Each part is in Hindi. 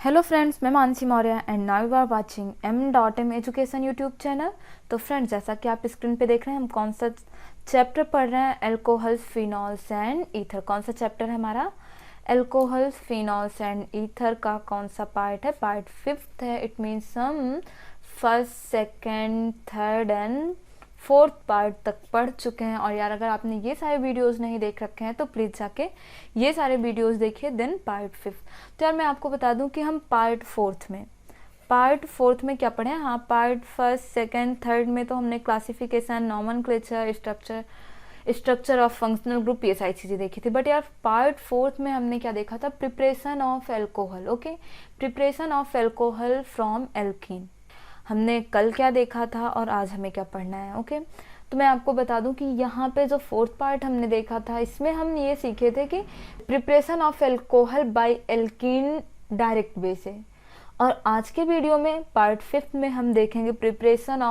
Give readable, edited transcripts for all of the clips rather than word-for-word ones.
हेलो फ्रेंड्स, मैं Mansi Maurya and now you are watching m.m education YouTube channel. तो फ्रेंड्स, जैसा कि आप स्क्रीन पे देख रहे हैं, हम कौन सा चैप्टर पढ़ रहे हैं? Alcohols, phenols and ether. कौन सा चैप्टर है हमारा? अल्कोहल्स, फिनॉल्स एंड ईथर का कौन सा पार्ट है? पार्ट 5th है। इट मीन्स हम first, second, third and fourth part तक पढ़ चुके हैं। और यार, अगर आपने ये सारे वीडियोस नहीं देख रखे हैं तो प्लीज़ जाके ये सारे वीडियोस देखिए, देन पार्ट 5। तो यार, मैं आपको बता दूं कि हम पार्ट फोर्थ में क्या पढ़े हैं। हाँ, पार्ट फर्स्ट, सेकंड, थर्ड में तो हमने classification, nomenclature, structure of functional group, ये सारी चीज़ें देखी थी। बट यार, पार्ट फोर्थ में हमने क्या देखा था? Preparation of alcohol. Okay, preparation of alcohol from alkene. हमने कल क्या देखा था और आज हमें क्या पढ़ना है। ओके, तो मैं आपको बता दूं कि यहाँ पे जो फोर्थ पार्ट हमने देखा था, इसमें हम ये सीखे थे कि preparation of alcohol by alkene direct way से। और आज के वीडियो में पार्ट 5 में हम देखेंगे preparation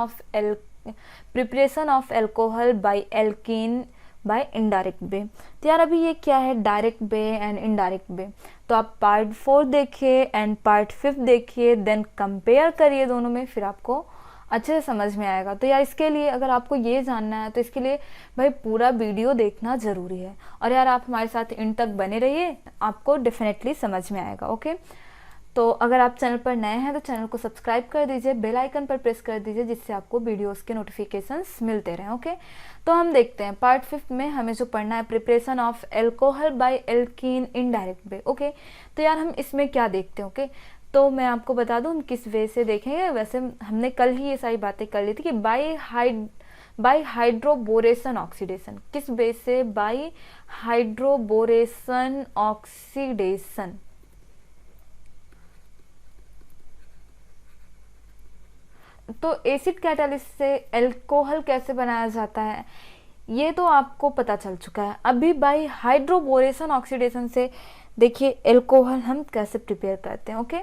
of alcohol by alkene by indirect way. तो यार, अभी ये क्या है? Direct way and indirect way. तो आप पार्ट 4 देखिए एंड पार्ट 5 देखिए, देन कंपेयर करिए दोनों में, फिर आपको अच्छे से समझ में आएगा। तो यार, इसके लिए अगर आपको ये जानना है तो इसके लिए भाई पूरा वीडियो देखना ज़रूरी है। और यार, आप हमारे साथ इन तक बने रहिए, आपको डेफिनेटली समझ में आएगा। ओके, तो अगर आप चैनल पर नए हैं तो चैनल को सब्सक्राइब कर दीजिए, बेल आइकन पर प्रेस कर दीजिए, जिससे आपको वीडियोस के नोटिफिकेशंस मिलते रहें। ओके, तो हम देखते हैं पार्ट 5 में हमें जो पढ़ना है, preparation of alcohol by alkene indirect way. Okay, तो यार, हम इसमें क्या देखते हैं? ओके, तो मैं आपको बता दूं हम किस वे से देखेंगे। वैसे हमने कल ही ये सारी बातें कर ली थी कि बाय हाइड्रोबोरेशन ऑक्सीडेशन। किस वे से? By hydroboration oxidation. तो एसिड कैटालिसिस से एल्कोहल कैसे बनाया जाता है, ये तो आपको पता चल चुका है। अभी बाय हाइड्रोबोरेशन ऑक्सीडेशन से देखिए एल्कोहल हम कैसे प्रिपेयर करते हैं। ओके,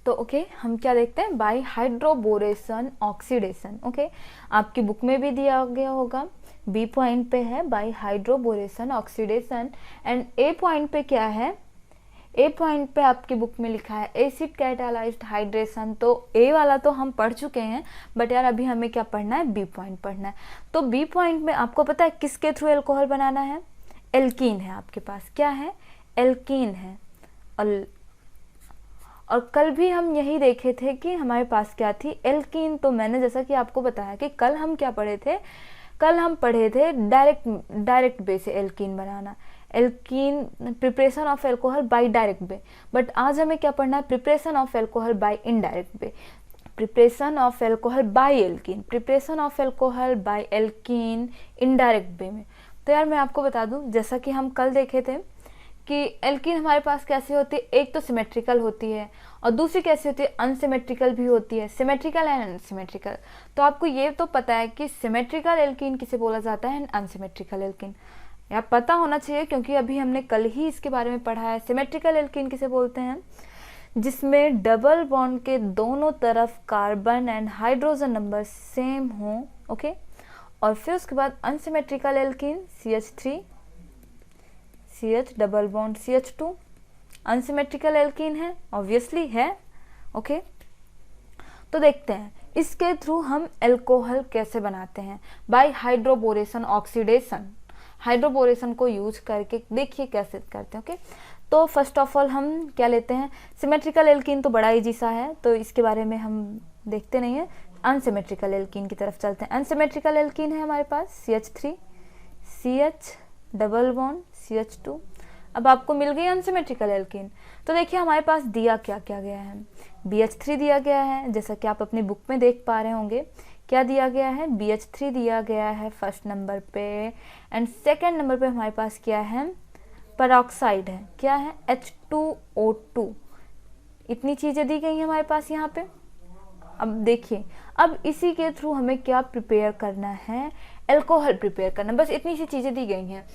तो ओके, हम क्या देखते हैं? By hydroboration oxidation. ओके, आपकी बुक में भी दिया गया होगा, बी पॉइंट पे है by hydroboration oxidation, and A point पे क्या है? ए पॉइंट पे आपकी बुक में लिखा है एसिड कैटालाइज्ड हाइड्रेशन। तो ए वाला तो हम पढ़ चुके हैं, बट यार, अभी हमें क्या पढ़ना है? बी पॉइंट पढ़ना है। तो बी पॉइंट में आपको पता है किसके थ्रू एल्कोहल बनाना है? एल्कीन है आपके पास। क्या है? एल्कीन है। और कल भी हम यही देखे थे कि हमारे पास क्या थी? एल्कीन। तो मैंने जैसा कि आपको बताया कि कल हम क्या पढ़े थे? कल हम पढ़े थे डायरेक्ट वे से एल्कीन बनाना, alkene, preparation of alcohol by direct way. But आज हमें क्या पढ़ना है? Preparation of alcohol by indirect way, preparation of alcohol by alkene, preparation of alcohol by alkene indirect way में। तो यार, मैं आपको बता दूं, जैसा कि हम कल देखे थे कि एल्कीन हमारे पास कैसी होती है? एक तो सिमेट्रिकल होती है और दूसरी कैसी होती है? अनसिमेट्रिकल भी होती है, सिमेट्रिकल एंड अनसिमेट्रिकल। तो आपको ये तो पता है कि सिमेट्रिकल एल्कीन किसे बोला जाता है एंड अनसिमेट्रिकल एल्कीन, या पता होना चाहिए, क्योंकि अभी हमने कल ही इसके बारे में पढ़ा है। सिमेट्रिकल एल्कीन किसे बोलते हैं? जिसमें डबल बॉन्ड के दोनों तरफ carbon and hydrogen number same हो। ओके, और फिर उसके बाद unsymmetrical alkene CH3 CH double bond CH2 unsymmetrical alkene है, ऑब्वियसली है। ओके, तो देखते हैं इसके थ्रू हम एल्कोहल कैसे बनाते हैं। बाय हाइड्रोबोरेशन ऑक्सीडेशन, हाइड्रोबोरेशन को यूज करके देखिए कैसे करते हैं। ओके, तो फर्स्ट ऑफ ऑल हम क्या लेते हैं? सिमेट्रिकल एल्कीन तो बड़ा इजी सा है, तो इसके बारे में हम देखते नहीं है। अनसिमेट्रिकल एल्कीन की तरफ चलते हैं। अनसिमेट्रिकल एल्कीन है हमारे पास CH3 CH double bond CH2। अब आपको मिल गई अनसिमेट्रिकल एल्कीन। तो देखिए हमारे पास दिया क्या क्या गया है? BH3 दिया गया है, जैसा कि आप अपनी बुक में देख पा रहे होंगे। क्या दिया गया है? BH3 दिया गया है फर्स्ट नंबर पे, एंड सेकंड नंबर पे हमारे पास क्या है? पेरोक्साइड है। क्या है? H2O2। इतनी चीज़ें दी गई हैं हमारे पास यहाँ पे। अब देखिए, अब इसी के थ्रू हमें क्या प्रिपेयर करना है? एल्कोहल प्रिपेयर करना। बस इतनी सी चीज़ें दी गई हैं।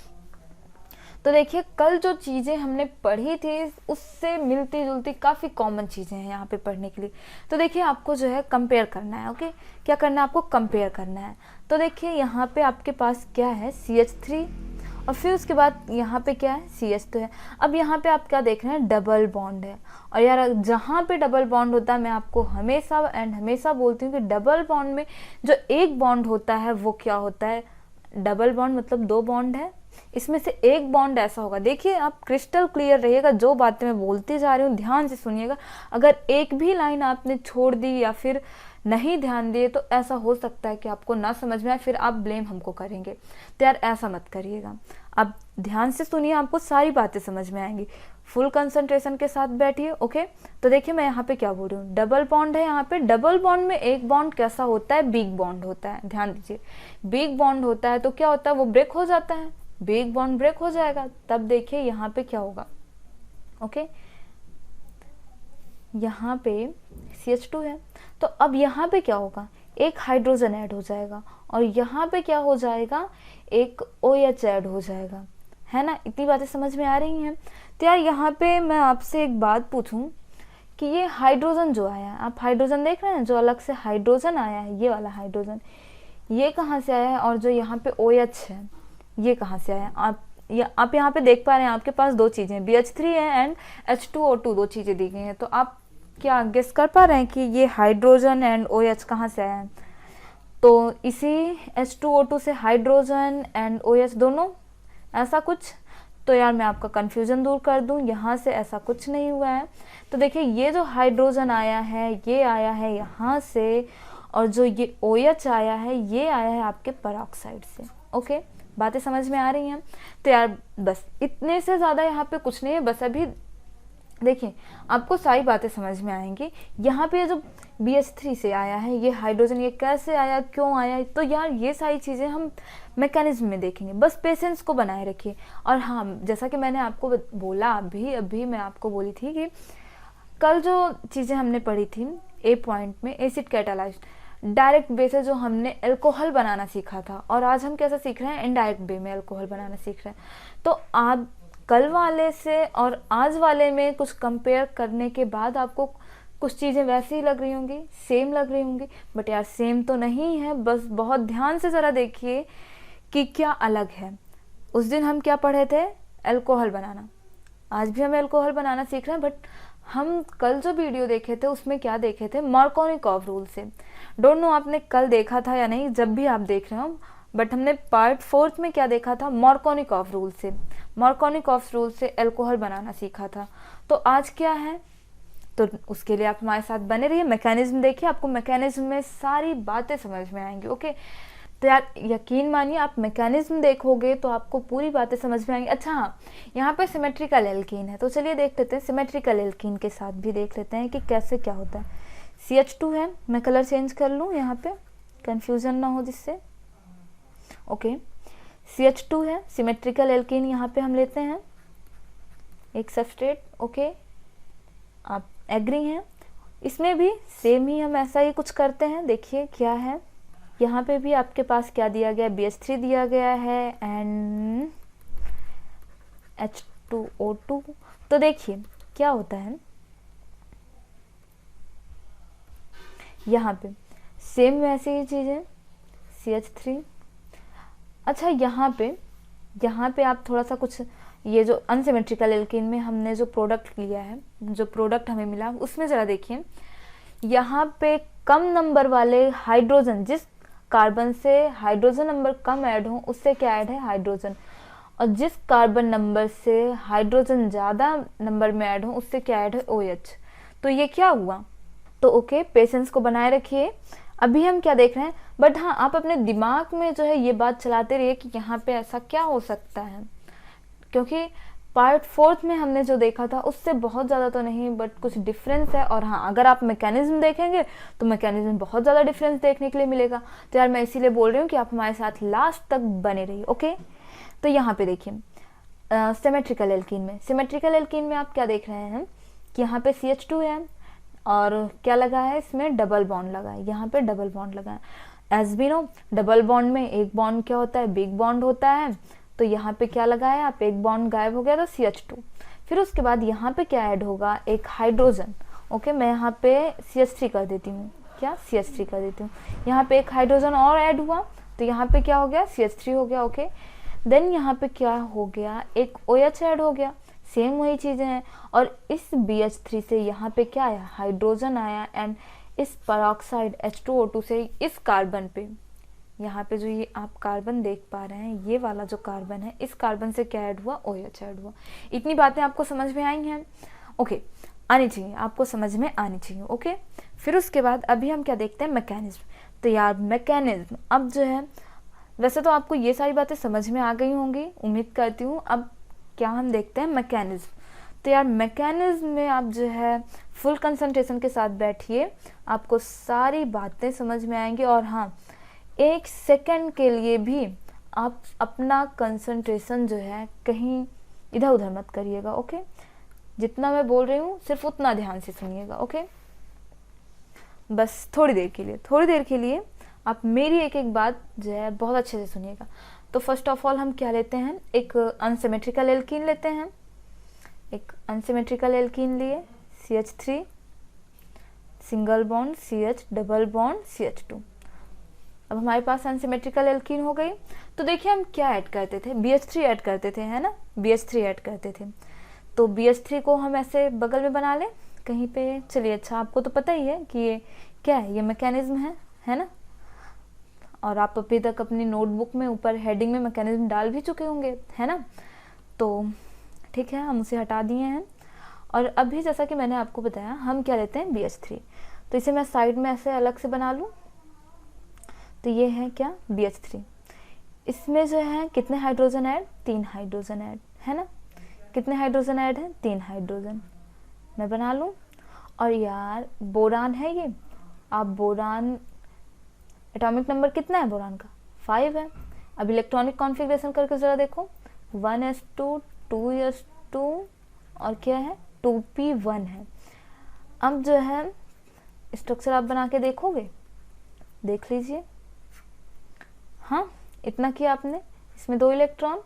तो देखिए, कल जो चीज़ें हमने पढ़ी थी उससे मिलती जुलती काफ़ी कॉमन चीज़ें हैं यहाँ पे पढ़ने के लिए। तो देखिए, आपको जो है कंपेयर करना है। ओके, क्या करना है? आपको कंपेयर करना है। तो देखिए, यहाँ पे आपके पास क्या है? CH3 और फिर उसके बाद यहाँ पे क्या है, CH2 है। अब यहाँ पे आप क्या देख रहे हैं, डबल बॉन्ड है। और यार जहाँ पे डबल बॉन्ड होता है, मैं आपको हमेशा एंड हमेशा बोलती हूँ कि डबल बॉन्ड में जो एक बॉन्ड होता है वो क्या होता है, डबल बॉन्ड मतलब 2 बॉन्ड है, इसमें से एक बॉन्ड ऐसा होगा। देखिए आप क्रिस्टल क्लियर रहिएगा, जो बातें मैं बोलती जा रही हूँ ध्यान से सुनिएगा। अगर एक भी लाइन आपने छोड़ दी या फिर नहीं ध्यान दिए तो ऐसा हो सकता है कि आपको ना समझ में आए, फिर आप ब्लेम हमको करेंगे। तो यार ऐसा मत करिएगा, आप ध्यान से सुनिए, आपको सारी बातें समझ में आएंगी। फुल कंसंट्रेशन के साथ बैठिए। ओके, तो देखिए मैं यहाँ पे क्या बोल रही हूँ, डबल बॉन्ड है। यहाँ पे डबल बॉन्ड में एक बॉन्ड कैसा होता है, बिग बॉन्ड होता है। ध्यान दीजिए, बिग बॉन्ड होता है तो क्या होता है, वो ब्रेक हो जाता है, बिग बॉन्ड ब्रेक हो जाएगा। तब देखिए यहाँ पे क्या होगा, ओके यहाँ पे CH2 है, तो अब यहाँ पे क्या होगा, एक हाइड्रोजन ऐड हो जाएगा और यहाँ पे क्या हो जाएगा, एक OH ऐड हो जाएगा, है ना। इतनी बातें समझ में आ रही हैं। तो यार यहाँ पे मैं आपसे एक बात पूछूं कि ये हाइड्रोजन जो आया है, आप हाइड्रोजन देख रहे हैं, जो अलग से हाइड्रोजन आया है, ये वाला हाइड्रोजन, ये कहाँ से आया है, और जो यहाँ पे OH है ये कहाँ से आया है। आप यहाँ पे देख पा रहे हैं, आपके पास 2 चीज़ें BH3 है एंड H2O2, 2 चीज़ें दी गई हैं। तो आप क्या गेस कर पा रहे हैं कि ये हाइड्रोजन एंड OH कहाँ से आया है। तो इसी H2O2 से हाइड्रोजन एंड OH दोनों, ऐसा कुछ। तो यार मैं आपका कन्फ्यूज़न दूर कर दूं, यहाँ से ऐसा कुछ नहीं हुआ है। तो देखिए ये जो हाइड्रोजन आया है ये आया है यहाँ से, और जो ये OH आया है ये आया है आपके पेरोक्साइड से। ओके, बातें समझ में आ रही हैं। तो यार बस इतने से ज़्यादा यहाँ पे कुछ नहीं है। बस अभी देखिए आपको सारी बातें समझ में आएंगी। यहाँ पे जो BH3 से आया है ये हाइड्रोजन, ये कैसे आया, क्यों आया, तो यार ये सारी चीज़ें हम मैकेनिज्म में देखेंगे। बस पेशेंस को बनाए रखिए। और हाँ, जैसा कि मैंने आपको बोला, अभी मैं आपको बोली थी कि कल जो चीज़ें हमने पढ़ी थी A पॉइंट में, एसिड कैटालाइज्ड, डायरेक्ट वे से जो हमने अल्कोहल बनाना सीखा था, और आज हम कैसे सीख रहे हैं, इनडायरेक्ट वे में अल्कोहल बनाना सीख रहे हैं। तो आज कल वाले से और आज वाले में कुछ कंपेयर करने के बाद आपको कुछ चीज़ें वैसी ही लग रही होंगी, सेम लग रही होंगी, बट यार सेम तो नहीं है। बस बहुत ध्यान से ज़रा देखिए कि क्या अलग है। उस दिन हम क्या पढ़े थे, अल्कोहल बनाना, आज भी हमें अल्कोहल बनाना सीख रहे हैं। बट हम कल जो वीडियो देखे थे उसमें क्या देखे थे, मार्कोनिकॉफ रूल से। डोंट नो आपने कल देखा था या नहीं, जब भी आप देख रहे हो, बट हमने पार्ट 4 में क्या देखा था, मार्कोनिकॉफ रूल से। मार्कोनिकॉफ रूल से अल्कोहल बनाना सीखा था। तो आज क्या है, तो उसके लिए आप हमारे साथ बने रहिए। मैकेनिज्म देखिए, आपको मैकेनिज्म में सारी बातें समझ में आएंगी। ओके, तो यार यकीन मानिए आप मैकेनिज्म देखोगे तो आपको पूरी बातें समझ में आएंगी। अच्छा हाँ, यहाँ पे सिमेट्रिकल एल्कीन है, तो चलिए देख लेते हैं। सिमेट्रिकल एल्कीन के साथ भी देख लेते हैं कि कैसे क्या होता है। CH2 है, मैं कलर चेंज कर लूँ यहाँ पे, कंफ्यूजन ना हो जिससे। ओके, CH2 है, सिमेट्रिकल एल्कीन यहाँ पे हम लेते हैं, एक सबस्ट्रेट। ओके, आप एग्री हैं। इसमें भी सेम ही हम ऐसा ही कुछ करते हैं। देखिए क्या है, यहाँ पे भी आपके पास क्या दिया गया है, BH3 दिया गया है एंड H2O2। तो देखिए क्या होता है, यहाँ पे सेम वैसे ही चीज़ें, CH3। अच्छा यहाँ पे आप थोड़ा सा कुछ, ये जो अनसिमेट्रिकल एल्कीन में हमने जो प्रोडक्ट लिया है, जो प्रोडक्ट हमें मिला, उसमें ज़रा देखिए, यहाँ पे कम नंबर वाले हाइड्रोजन, जिस कार्बन से हाइड्रोजन नंबर कम ऐड हो उससे क्या ऐड है, हाइड्रोजन। और जिस कार्बन नंबर से हाइड्रोजन ज़्यादा नंबर में ऐड हो उससे क्या ऐड है, OH। तो ये क्या हुआ। तो ओके, पेशेंस को बनाए रखिए। अभी हम क्या देख रहे हैं, बट हाँ आप अपने दिमाग में जो है ये बात चलाते रहिए कि यहाँ पे ऐसा क्या हो सकता है, क्योंकि पार्ट 4 में हमने जो देखा था उससे बहुत ज़्यादा तो नहीं, बट कुछ डिफरेंस है। और हाँ, अगर आप मैकेनिज्म देखेंगे तो मैकेनिज्म बहुत ज़्यादा डिफरेंस देखने के लिए मिलेगा। तो यार मैं इसीलिए बोल रही हूँ कि आप हमारे साथ लास्ट तक बने रहिए। ओके, तो यहाँ पे देखिए सिमेट्रिकल एल्कीन में आप क्या देख रहे हैं कि यहाँ पे CH2 है और क्या लगा है, इसमें डबल बॉन्ड लगा है, यहाँ पे डबल बॉन्ड लगा है। As we know, double bond में एक बॉन्ड क्या होता है, बिग बॉन्ड होता है। तो यहाँ पे क्या लगा है, आप एक बॉन्ड गायब हो गया तो CH2। फिर उसके बाद यहाँ पे क्या ऐड होगा, एक हाइड्रोजन। ओके, मैं यहाँ पे CH3 कर देती हूँ, क्या CH3 कर देती हूँ। यहाँ पे एक हाइड्रोजन और ऐड हुआ तो यहाँ पे क्या हो गया, CH3 हो गया। ओके, देन यहाँ पे क्या हो गया, एक OH ऐड हो गया, सेम वही चीज़ें हैं। और इस BH3 से यहाँ पे क्या आया, हाइड्रोजन आया, एंड इस पेरोक्साइड H2O2 से इस कार्बन पे, यहाँ पे जो ये आप कार्बन देख पा रहे हैं, ये वाला जो कार्बन है, इस कार्बन से क्या ऐड हुआ, OH ऐड हुआ। इतनी बातें आपको समझ में आई हैं? ओके, आनी चाहिए, आपको समझ में आनी चाहिए। ओके, फिर उसके बाद अभी हम क्या देखते हैं, मैकेनिज्म। तो यार मैकेनिज्म अब जो है, वैसे तो आपको ये सारी बातें समझ में आ गई होंगी, उम्मीद करती हूँ। अब क्या हम देखते हैं, मैकेनिज्म। तो यार मैकेनिज्म में आप जो है फुल कंसंट्रेशन के साथ बैठिए, आपको सारी बातें समझ में आएंगी। और हाँ, 1 सेकंड के लिए भी आप अपना कंसंट्रेशन जो है कहीं इधर उधर मत करिएगा। ओके, जितना मैं बोल रही हूँ सिर्फ उतना ध्यान से सुनिएगा। ओके, बस थोड़ी देर के लिए आप मेरी एक एक बात जो है बहुत अच्छे से सुनिएगा। तो फर्स्ट ऑफ ऑल हम क्या लेते हैं, एक अनसिमेट्रिकल एल्कीन लेते हैं। एक अनसिमेट्रिकल एल्कीन लिए, CH3 single bond CH, double bond CH2। अब हमारे पास अनसिमेट्रिकल एल्कीन हो गई। तो देखिए हम क्या ऐड करते थे, BH3 ऐड करते थे, है ना, BH3 ऐड करते थे। तो BH3 को हम ऐसे बगल में बना लें कहीं पे। चलिए, अच्छा आपको तो पता ही है कि ये क्या है, ये मैकेनिज्म है ना। और आप अभी तक अपनी नोटबुक में ऊपर हेडिंग में मैकेनिज्म डाल भी चुके होंगे, है ना। तो ठीक है, हम उसे हटा दिए हैं। और अभी जैसा कि मैंने आपको बताया, हम क्या लेते हैं, BH3। तो इसे मैं साइड में ऐसे अलग से बना लूँ। तो ये है क्या, BH3। इसमें जो है कितने हाइड्रोजन ऐड, 3 हाइड्रोजन ऐड, है ना। कितने हाइड्रोजन ऐड हैं, 3 हाइड्रोजन। मैं बना लूँ। और यार बोरान है ये, आप बोरान, एटॉमिक नंबर कितना है बोरान का, 5 है। अब इलेक्ट्रॉनिक कॉन्फ़िगरेशन करके ज़रा देखो, 1s2 2s2 और क्या है, 2p1 है। अब जो है स्ट्रक्चर आप बना के देखोगे, देख लीजिए। हाँ, इतना किया आपने, इसमें 2 इलेक्ट्रॉन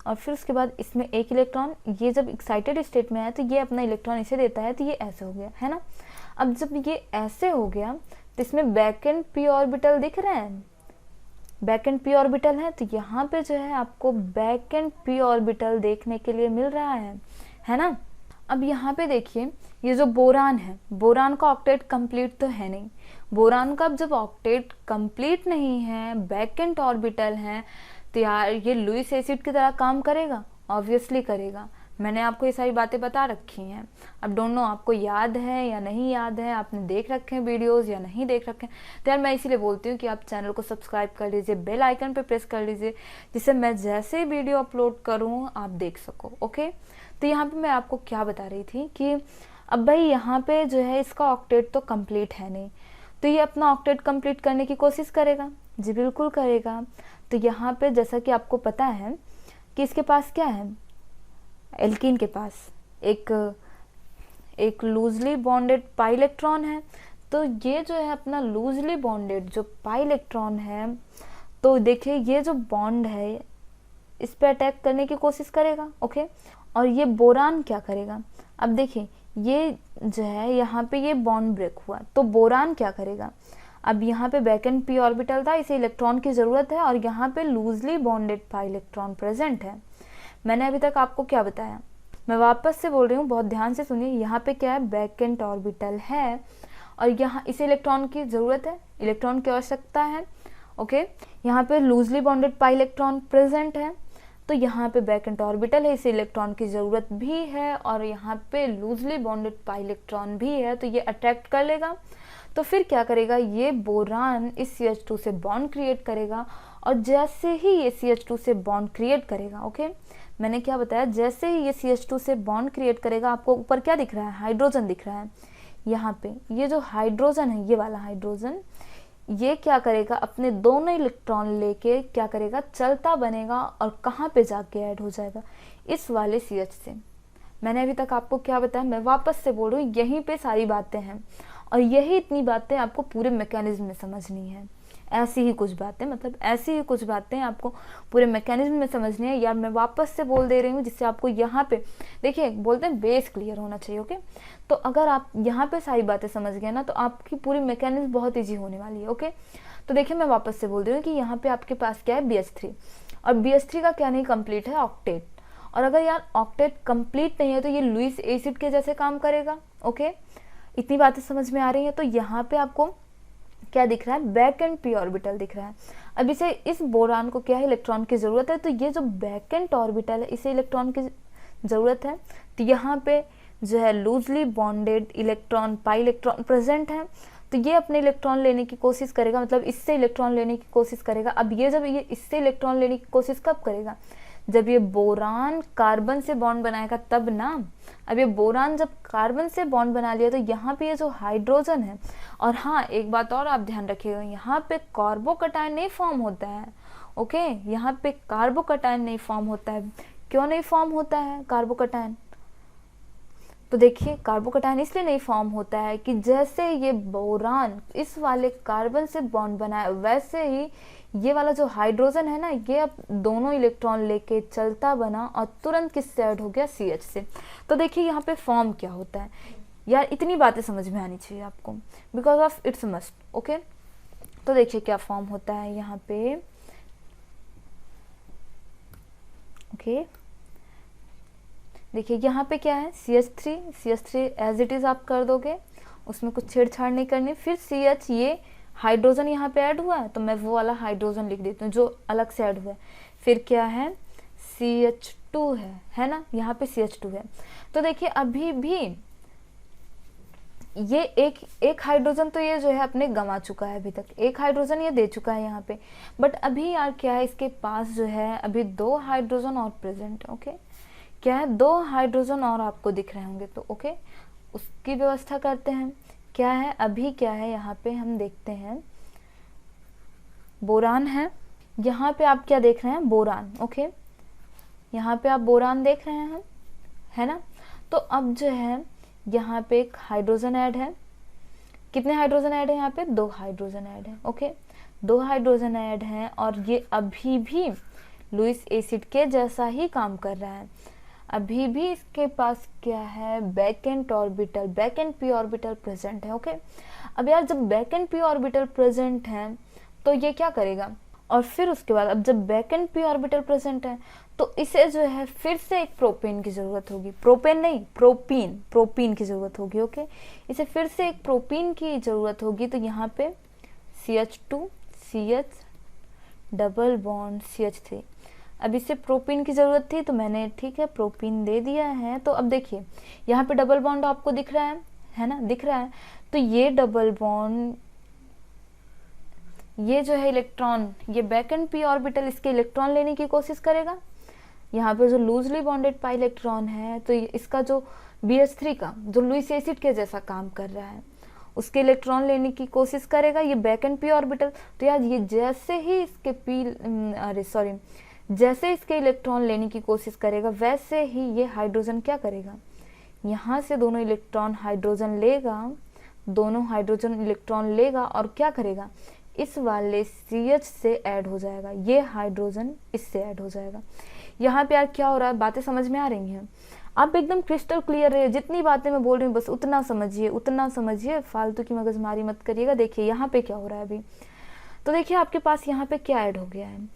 और फिर उसके बाद इसमें 1 इलेक्ट्रॉन। ये जब एक्साइटेड स्टेट में है तो ये अपना इलेक्ट्रॉन इसे देता है, तो ये ऐसे हो गया, है ना। अब जब ये ऐसे हो गया तो इसमें बैक एंड p ऑर्बिटल दिख रहे हैं, बैक एंड p ऑर्बिटल है। तो यहाँ पे जो है आपको बैक एंड p ऑर्बिटल देखने के लिए मिल रहा है ना। अब यहाँ पे देखिए, ये जो बोरान है, बोरान का ऑक्टेट कंप्लीट तो है नहीं। बोरान का जब ऑक्टेट कंप्लीट नहीं है, बैक एंड ऑर्बिटल है, तो यार ये लुईस एसिड की तरह काम करेगा, ऑब्वियसली करेगा। मैंने आपको ये सारी बातें बता रखी हैं। अब डोंट नो आपको याद है या नहीं याद है, आपने देख रखे हैं वीडियोस या नहीं देख रखे हैं। तो यार मैं इसीलिए बोलती हूँ कि आप चैनल को सब्सक्राइब कर लीजिए, बेल आइकन पे प्रेस कर लीजिए, जिससे मैं जैसे वीडियो अपलोड करूँ आप देख सको। ओके, तो यहाँ पे मैं आपको क्या बता रही थी कि अब भाई यहाँ पे जो है इसका ऑक्टेट तो कंप्लीट है नहीं, तो ये अपना ऑक्टेट कंप्लीट करने की कोशिश करेगा। जी बिल्कुल करेगा। तो यहाँ पे जैसा कि आपको पता है कि इसके पास क्या है, एल्कीन के पास एक लूजली बॉन्डेड पाई इलेक्ट्रॉन है। तो ये जो है अपना लूजली बॉन्डेड जो पाई इलेक्ट्रॉन है, तो देखिए ये जो बॉन्ड है इस पे अटैक करने की कोशिश करेगा। ओके, और ये बोरान क्या करेगा, अब देखिए ये जो है यहाँ पे ये बॉन्ड ब्रेक हुआ, तो बोरान क्या करेगा, अब यहाँ पे बैक एंड p ऑर्बिटल था, इसे इलेक्ट्रॉन की ज़रूरत है, और यहाँ पे loosely bonded pi electron present है। मैंने अभी तक आपको क्या बताया, मैं वापस से बोल रही हूँ, बहुत ध्यान से सुनिए। यहाँ पे क्या है, बैक एंड ऑर्बिटल है, और यहाँ इसे इलेक्ट्रॉन की ज़रूरत है, इलेक्ट्रॉन की आवश्यकता है। ओके, यहाँ पे loosely bonded pi electron present है, तो यहाँ पे बैक एंड ऑर्बिटल है, इसे इलेक्ट्रॉन की ज़रूरत भी है, और यहाँ पे लूजली बॉन्डेड पाई इलेक्ट्रॉन भी है, तो ये अट्रैक्ट कर लेगा। तो फिर क्या करेगा, ये बोरान इस CH2 से बॉन्ड क्रिएट करेगा, और जैसे ही ये CH2 से बॉन्ड क्रिएट करेगा, ओके मैंने क्या बताया, जैसे ही ये CH2 से बॉन्ड क्रिएट करेगा, आपको ऊपर क्या दिख रहा है, हाइड्रोजन दिख रहा है। यहाँ पे ये जो हाइड्रोजन है, ये वाला हाइड्रोजन, ये क्या करेगा, अपने दोनों इलेक्ट्रॉन लेके क्या करेगा, चलता बनेगा, और कहाँ पे जाके ऐड हो जाएगा, इस वाले CH से। मैंने अभी तक आपको क्या बताया, मैं वापस से बोल रही हूँ, यहीं पे सारी बातें हैं, और यही इतनी बातें आपको पूरे मैकेनिज्म में समझनी है। ऐसी ही कुछ बातें, मतलब ऐसी ही कुछ बातें आपको पूरे मैकेनिज्म में समझनी है। यार मैं वापस से बोल दे रही हूँ, जिससे आपको यहाँ पे देखिए, बोलते हैं बेस क्लियर होना चाहिए। ओके, तो अगर आप यहाँ पे सारी बातें समझ गए ना, तो आपकी पूरी मैकेनिज्म बहुत ईजी होने वाली है। ओके, तो देखिए मैं वापस से बोल रही हूँ कि यहाँ पे आपके पास क्या है, BH3, और BH3 का क्या नहीं कंप्लीट है, ऑक्टेट। और अगर यार ऑक्टेट कंप्लीट नहीं है तो ये लुईस एसिड के जैसे काम करेगा। ओके, इतनी बातें समझ में आ रही हैं। तो यहाँ पे आपको क्या दिख रहा है, बैक एंड पी ऑर्बिटल दिख रहा है। अब इसे, इस बोरान को क्या है, इलेक्ट्रॉन की जरूरत है, तो ये जो बैक एंड ऑर्बिटल है इसे इलेक्ट्रॉन की जरूरत है। तो यहाँ पे जो है loosely bonded electron, pi electron present है, तो ये अपने इलेक्ट्रॉन लेने की कोशिश करेगा, मतलब इससे इलेक्ट्रॉन लेने की कोशिश करेगा। अब ये जब ये इससे इलेक्ट्रॉन लेने की कोशिश कब करेगा, जब ये बोरान कार्बन से बॉन्ड बनाएगा तब ना। अब ये बोरान जब कार्बन से बॉन्ड बना लिया तो यहाँ पे ये जो हाइड्रोजन है, और हाँ एक बात और आप ध्यान रखिएगा, यहाँ पे कार्बोकटायन नहीं फॉर्म होता है। ओके, यहाँ पे कार्बोकटायन नहीं फॉर्म होता है। क्यों नहीं फॉर्म होता है कार्बोकटायन, तो देखिए कार्बोकटायन इसलिए नहीं फॉर्म होता है कि जैसे ये बोरान इस वाले कार्बन से बॉन्ड बनाए, वैसे ही ये वाला जो हाइड्रोजन है ना, ये अब दोनों इलेक्ट्रॉन लेके चलता बना और तुरंत किससे ऐड हो गया, CH से। तो देखिए यहाँ पे फॉर्म क्या होता है यार, इतनी बातें समझ में आनी चाहिए आपको, because of its must. Okay, तो देखिए क्या फॉर्म होता है यहाँ पे। ओके, देखिए यहाँ पे क्या है, CH3 एज इट इज आप कर दोगे, उसमें कुछ छेड़छाड़ नहीं करनी। फिर CH, ये हाइड्रोजन यहाँ पे ऐड हुआ है, तो मैं वो वाला हाइड्रोजन लिख देती हूँ जो अलग से ऐड हुआ है। फिर क्या है, CH2 है ना, यहाँ पे CH2 है। तो देखिए अभी भी ये एक हाइड्रोजन तो ये जो है अपने गंवा चुका है, अभी तक एक हाइड्रोजन ये दे चुका है यहाँ पे, बट अभी यार क्या है, इसके पास जो है अभी 2 हाइड्रोजन और प्रेजेंट है। ओके, क्या है, 2 हाइड्रोजन और आपको दिख रहे होंगे, तो ओके उसकी व्यवस्था करते हैं। क्या है, अभी क्या है यहाँ पे हम देखते हैं, बोरान है, यहाँ पे आप क्या देख रहे हैं, बोरान। ओके, यहाँ पे आप बोरान देख रहे हैं, है ना। तो अब जो है यहाँ पे एक हाइड्रोजन ऐड है, कितने हाइड्रोजन ऐड है यहाँ पे, 2 हाइड्रोजन ऐड है। ओके, 2 हाइड्रोजन ऐड हैं और ये अभी भी लुईस एसिड के जैसा ही काम कर रहा है। अभी भी इसके पास क्या है, back and orbital, back and P orbital present है। ओके, अब यार जब back and P orbital present है तो ये क्या करेगा, और फिर उसके बाद अब जब back and P orbital present है तो इसे जो है फिर से एक प्रोपेन की जरूरत होगी, प्रोपेन नहीं प्रोपीन की जरूरत होगी। ओके, इसे फिर से एक प्रोपीन की जरूरत होगी। तो यहाँ पे CH2 CH double bond CH3, अब इसे प्रोपीन की जरूरत थी तो मैंने ठीक है प्रोपीन दे दिया है। तो अब देखिए यहाँ पे डबल बॉन्ड आपको दिख रहा है ना, दिख रहा है। तो ये डबल बॉन्ड, ये जो है इलेक्ट्रॉन, ये बैक एंड पी ऑर्बिटल इसके इलेक्ट्रॉन लेने की कोशिश करेगा। यहाँ पे जो लूजली बॉन्डेड पाई इलेक्ट्रॉन है, तो इसका जो BH3 का जो लुईस एसिड के जैसा काम कर रहा है, उसके इलेक्ट्रॉन लेने की कोशिश करेगा ये बैक एंड पी ऑर्बिटल। तो यार ये जैसे ही इसके जैसे इसके इलेक्ट्रॉन लेने की कोशिश करेगा, वैसे ही ये हाइड्रोजन क्या करेगा, यहाँ से दोनों इलेक्ट्रॉन हाइड्रोजन लेगा, दोनों हाइड्रोजन इलेक्ट्रॉन लेगा और क्या करेगा, इस वाले CH से ऐड हो जाएगा, ये हाइड्रोजन इससे ऐड हो जाएगा। यहाँ पे यार क्या हो रहा है, बातें समझ में आ रही हैं, आप एकदम क्रिस्टल क्लियर रहिए, जितनी बातें मैं बोल रही हूँ बस उतना समझिए, फालतू की मगजमारी मत करिएगा। देखिए यहाँ पे क्या हो रहा है अभी, तो देखिए आपके पास यहाँ पे क्या ऐड हो गया है,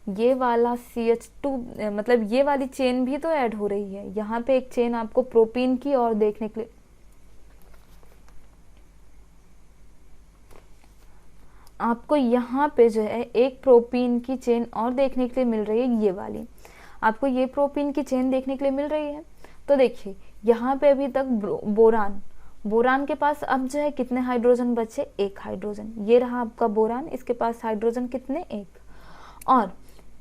ये वाला CH2, मतलब ये वाली चेन भी तो ऐड हो रही है। यहाँ पे एक चेन आपको प्रोपीन की और देखने के लिए, आपको यहाँ पे जो है एक प्रोपीन की चेन और देखने के लिए मिल रही है, ये वाली आपको ये प्रोपीन की चेन देखने के लिए मिल रही है। तो देखिए यहाँ पे अभी तक बोरान के पास अब जो है कितने हाइड्रोजन बचे, 1 हाइड्रोजन, ये रहा आपका बोरान, इसके पास हाइड्रोजन कितने, 1। और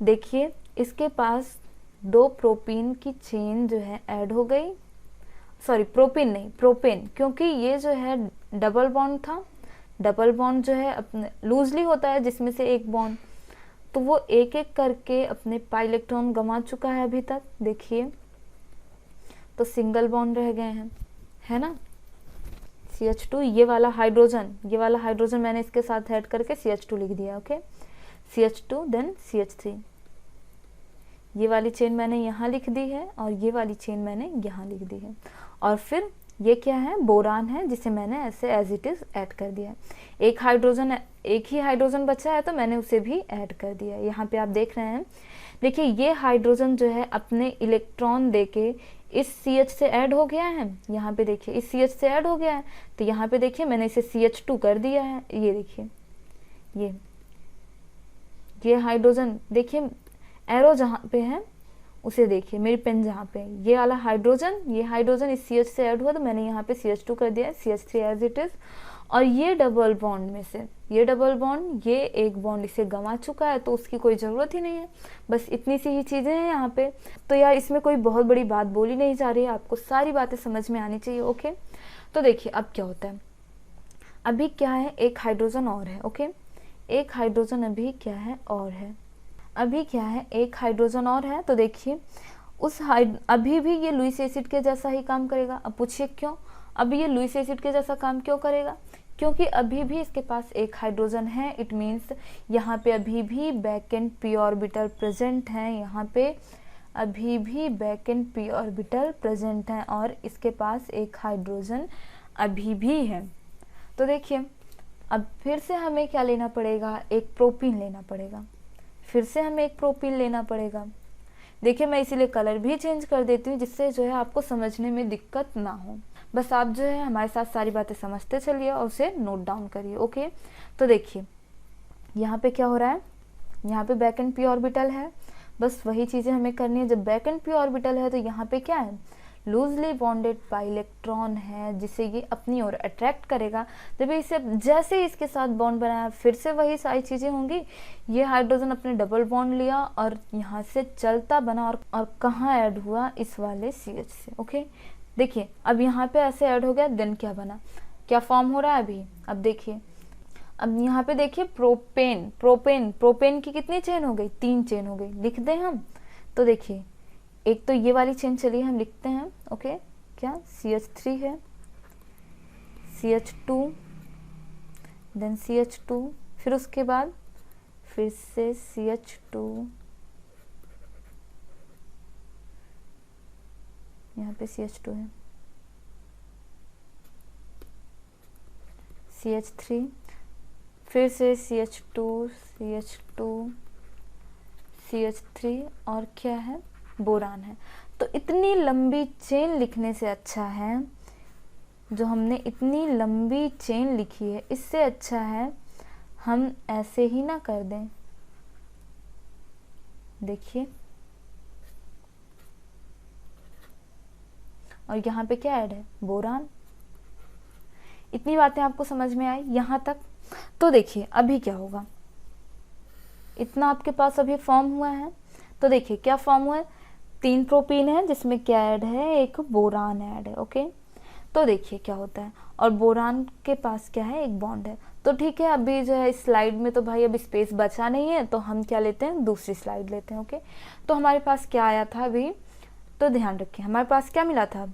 देखिए इसके पास 2 प्रोपीन की चेन जो है ऐड हो गई, सॉरी प्रोपीन नहीं, प्रोपेन, क्योंकि ये जो है डबल बॉन्ड था, डबल बॉन्ड जो है अपने लूजली होता है जिसमें से एक बॉन्ड, तो वो एक एक करके अपने पाई इलेक्ट्रॉन गंवा चुका है अभी तक। देखिए तो सिंगल बॉन्ड रह गए हैं, है ना। CH2, ये वाला हाइड्रोजन मैंने इसके साथ ऐड करके CH2 लिख दिया। ओके, CH2 देन CH3, ये वाली चेन मैंने यहाँ लिख दी है और ये वाली चेन मैंने यहाँ लिख दी है। और फिर ये क्या है, बोरान है, जिसे मैंने ऐसे एज इट इज ऐड कर दिया है। एक ही हाइड्रोजन बचा है तो मैंने उसे भी ऐड कर दिया है। यहाँ पे आप देख रहे हैं, देखिए ये हाइड्रोजन जो है अपने इलेक्ट्रॉन देके इस CH से ऐड हो गया है। यहाँ पे देखिए इस CH से ऐड हो गया है, तो यहाँ पे देखिए मैंने इसे CH2 कर दिया है। ये देखिए ये हाइड्रोजन, देखिए एरो जहाँ पे है उसे देखिए, मेरी पेन जहाँ पे है, ये वाला हाइड्रोजन इस CH से ऐड हुआ तो मैंने यहाँ पे CH2 कर दिया है, CH3 एज इट इज। और ये डबल बॉन्ड में से ये डबल बॉन्ड, ये एक बॉन्ड इसे गंवा चुका है तो उसकी कोई ज़रूरत ही नहीं है। बस इतनी सी ही चीज़ें हैं यहाँ पे। तो यार इसमें कोई बहुत बड़ी बात बोली नहीं जा रही है, आपको सारी बातें समझ में आनी चाहिए। ओके, तो देखिए अब क्या होता है, अभी क्या है, एक हाइड्रोजन और है। ओके, एक हाइड्रोजन अभी क्या है और है, अभी क्या है, एक हाइड्रोजन और है। तो देखिए अभी भी ये लुईस एसिड के जैसा ही काम करेगा। अब पूछिए क्यों, अभी ये लुईस एसिड के जैसा काम क्यों करेगा, क्योंकि अभी भी इसके पास एक हाइड्रोजन है। इट मीन्स यहाँ पे अभी भी back and P orbital present है, यहाँ पे अभी भी back and P orbital present है और इसके पास एक हाइड्रोजन अभी भी है। तो देखिए अब फिर से हमें क्या लेना पड़ेगा, एक प्रोपीन लेना पड़ेगा, फिर से हमें एक प्रोपीन लेना पड़ेगा। देखिए मैं इसीलिए कलर भी चेंज कर देती हूँ जिससे जो है आपको समझने में दिक्कत ना हो। बस आप जो है हमारे साथ सारी बातें समझते चलिए और उसे नोट डाउन करिए। ओके, तो देखिए यहाँ पे क्या हो रहा है, यहाँ पे बैक एंड पी ऑर्बिटल है, बस वही चीज़ें हमें करनी है। जब बैक एंड पी ऑर्बिटल है तो यहाँ पे क्या है, लूजली बॉन्डेड पाई इलेक्ट्रॉन है जिसे ये अपनी ओर अट्रैक्ट करेगा। जब इसे जैसे ही इसके साथ बॉन्ड बनाया फिर से वही सारी चीज़ें होंगी। ये हाइड्रोजन अपने डबल बॉन्ड लिया और यहाँ से चलता बना और कहाँ ऐड हुआ, इस वाले CH से। ओके, देखिए अब यहाँ पे ऐसे ऐड हो गया, देन क्या बना, क्या फॉर्म हो रहा है अभी। अब देखिए अब यहाँ पे देखिए प्रोपेन की कितनी चेन हो गई, 3 चेन हो गई। लिख दें हम, तो देखिए एक तो ये वाली चेन, चलिए हम लिखते हैं। ओके, क्या CH3 है, CH2, देन CH2, फिर उसके बाद फिर से CH2, यहाँ पे CH2 है, CH3, फिर से CH2, CH3 और क्या है, बोरान है। तो इतनी लंबी चेन लिखने से अच्छा है, जो हमने इतनी लंबी चेन लिखी है इससे अच्छा है हम ऐसे ही ना कर दें। देखिए और यहाँ पे क्या ऐड है, बोरान। इतनी बातें आपको समझ में आई यहाँ तक। तो देखिए अभी क्या होगा, इतना आपके पास अभी फॉर्म हुआ है। तो देखिए क्या फॉर्म हुआ है, 3 प्रोपीन है जिसमें क्या ऐड है, एक बोरान ऐड है। ओके, तो देखिए क्या होता है, और बोरान के पास क्या है, एक बॉन्ड है। तो ठीक है, अभी जो है इस स्लाइड में तो भाई अब स्पेस बचा नहीं है तो हम क्या लेते हैं, दूसरी स्लाइड लेते हैं। ओके, तो हमारे पास क्या आया था अभी, तो ध्यान रखिए हमारे पास क्या मिला था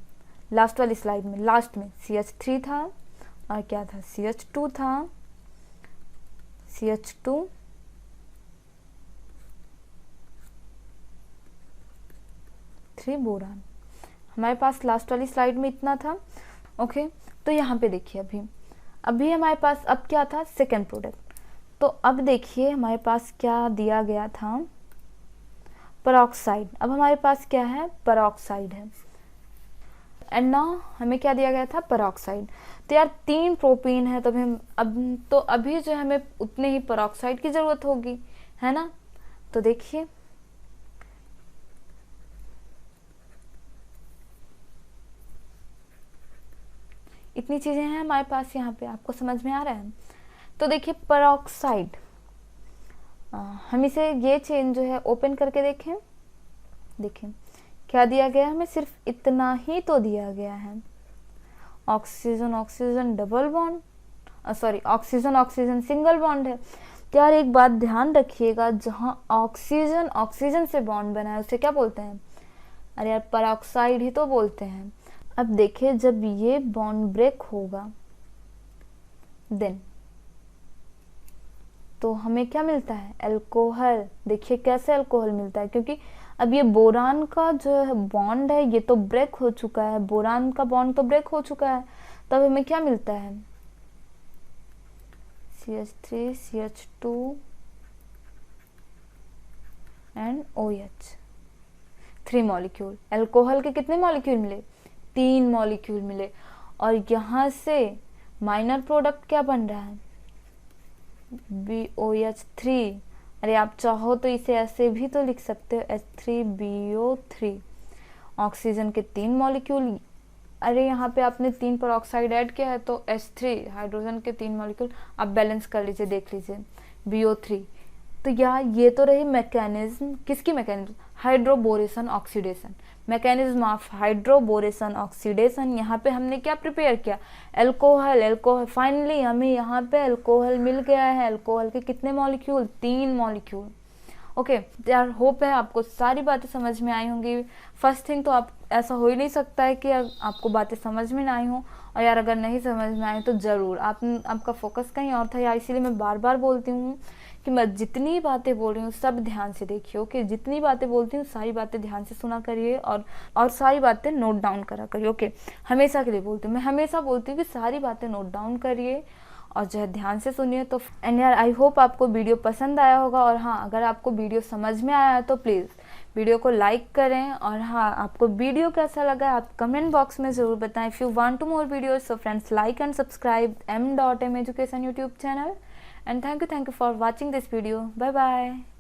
लास्ट वाली स्लाइड में, लास्ट में CH3 था और क्या था, CH2 था, CH2, बोरान। हमारे पास लास्ट वाली स्लाइड में इतना था। ओके, तो यहाँ पे देखिए अभी हमारे पास अब क्या था, सेकेंड प्रोडक्ट। तो अब देखिए हमारे पास क्या दिया गया था, पेरोक्साइड। अब हमारे पास क्या है, पेरोक्साइड है। एंड नाउ हमें क्या दिया गया था, पेरोक्साइड। तो यार 3 प्रोपीन है, तो अभी जो हमें उतने ही पेरोक्साइड की जरूरत होगी, है ना। तो देखिए इतनी चीजें हैं हमारे पास यहाँ पे, आपको समझ में आ रहा है। तो देखिए पेरोक्साइड, हम इसे ये चेन जो है ओपन करके देखें, देखें क्या दिया गया है हमें, सिर्फ इतना ही तो दिया गया है, oxygen oxygen double bond, sorry oxygen oxygen single bond है। तो यार एक बात ध्यान रखिएगा, जहाँ ऑक्सीजन ऑक्सीजन से बॉन्ड बना है उसे क्या बोलते हैं, अरे यार पेरोक्साइड ही तो बोलते हैं। अब देखिए जब ये बॉन्ड ब्रेक होगा देन तो हमें क्या मिलता है, अल्कोहल। देखिए कैसे अल्कोहल मिलता है, क्योंकि अब ये बोरान का जो है बॉन्ड है ये तो ब्रेक हो चुका है, बोरान का बॉन्ड तो ब्रेक हो चुका है, तब हमें क्या मिलता है CH3 CH2 and OH, 3 molecule. Alcohol के कितने मॉलिक्यूल मिले, 3 मॉलिक्यूल मिले। और यहाँ से माइनर प्रोडक्ट क्या बन रहा है BOH3। अरे आप चाहो तो इसे ऐसे भी तो लिख सकते हो H3BO3। ऑक्सीजन के 3 मॉलिक्यूल, अरे यहाँ पे आपने 3 पर ऑक्साइड ऐड किया है तो H3 हाइड्रोजन के 3 मॉलिक्यूल, आप बैलेंस कर लीजिए, देख लीजिए BO3। तो ये तो रही मैकेनिज्म, किसकी mechanism, hydroboration oxidation, mechanism of hydroboration oxidation. यहाँ पे हमने क्या प्रिपेयर किया, अल्कोहल। फाइनली हमें यहाँ पे अल्कोहल मिल गया है। अल्कोहल के कितने मॉलिक्यूल, 3 मॉलिक्यूल। ओके यार, होप है आपको सारी बातें समझ में आई होंगी। फर्स्ट थिंग तो आप ऐसा हो ही नहीं सकता है कि आपको बातें समझ में ना आई हो, और यार अगर नहीं समझ में आई तो ज़रूर आपका फोकस कहीं और था यार, इसीलिए मैं बार बार बोलती हूँ कि मैं जितनी बातें बोल रही हूँ सब ध्यान से देखिए। ओके, जितनी बातें बोलती हूँ सारी बातें ध्यान से सुना करिए और सारी बातें नोट डाउन करा करिए। ओके, हमेशा के लिए बोलती हूँ, मैं हमेशा बोलती हूँ कि सारी बातें नोट डाउन करिए और जो है ध्यान से सुनिए। तो एंड यार आई होप आपको वीडियो पसंद आया होगा। और हाँ, अगर आपको वीडियो समझ में आया है तो प्लीज़ वीडियो को लाइक करें। और हाँ, आपको वीडियो कैसा लगा आप कमेंट बॉक्स में ज़रूर बताएं। If you want to more videos, so friends like and subscribe m.m education YouTube channel, and thank you for watching this video. Bye bye.